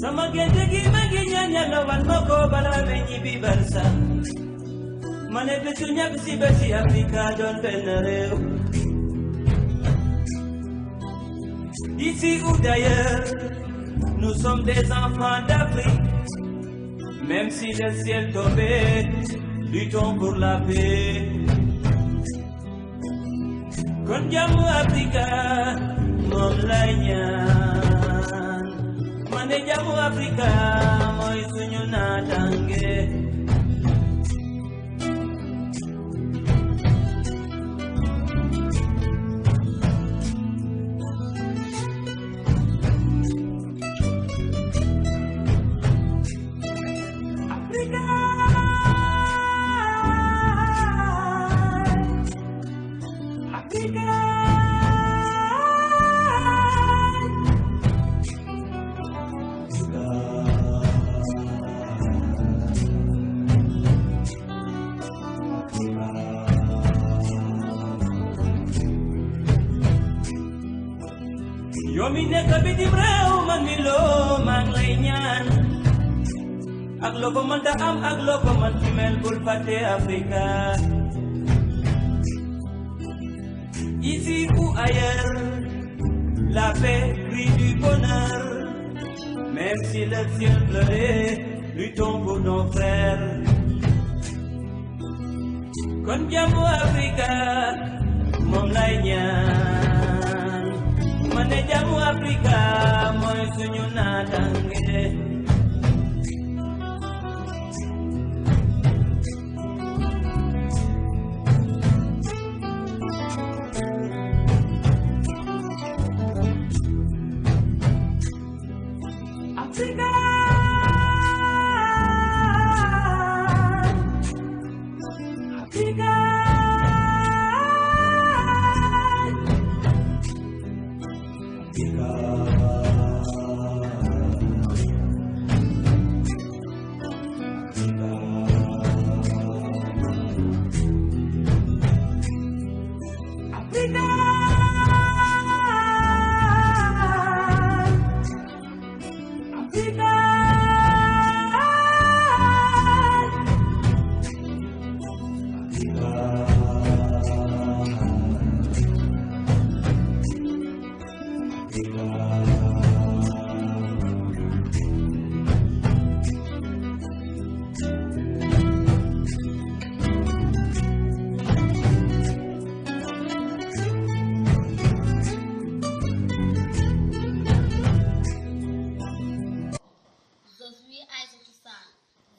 Sama gente gi magi nyanya lawan moko bala menyi bi barsa Mane besu ñak si besi Afrika don ben réew Ici ou d'ailleurs nous sommes des enfants d'Afrique Même si le ciel tombait luttons pour la paix Kon jamu Afrika mom lay ñaan Mane jamu Afrika moy suñu natange Yomi nekk bitim réew man mi loo maa ngi lay ñaan ak loo ko mënta am ak loo ko mën ci mel bul fàtte Afrika Ici ou ailleurs la paix crie du bonheur Même si le ciel pleurait luttons pour nos frères Kon jàmmu Afrika moom lay ñaan Mane jamu Afrika moy suñu natange Afrika Afrika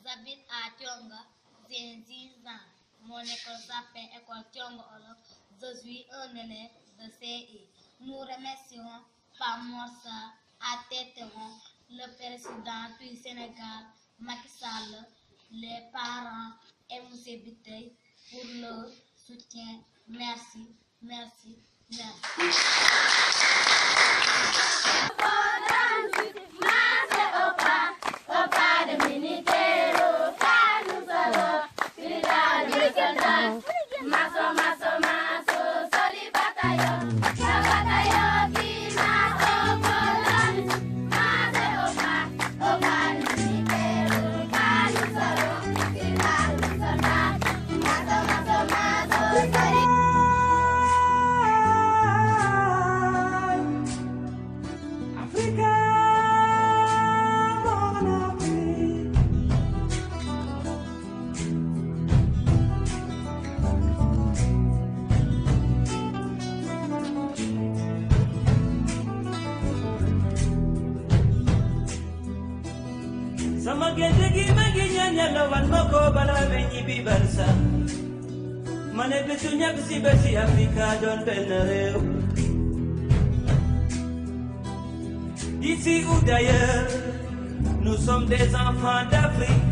J'habite à Tionga, j'ai 10 ans. Mon école s'appelle École Tionga Olof. Je suis un élève de CI. Nous remercions par Morsa à Tétéron, le président du Sénégal, Macky Sall, les parents et M. Bitey pour leur soutien. Merci, merci, merci. Sama gente gi magi nyanya lawan moko bala menyi bi barsa Mane besu ñak si besi Afrika don ben réew Ici ou d'ailleurs nous sommes des enfants d'Afrique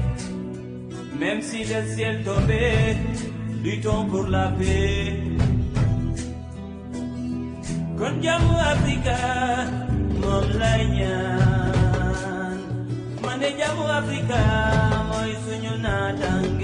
Même si le ciel tombait luttons pour la paix. Kon jàmmu Afrika moom lay ñaan, man de jàmmu Afrika mooy suñu naataange.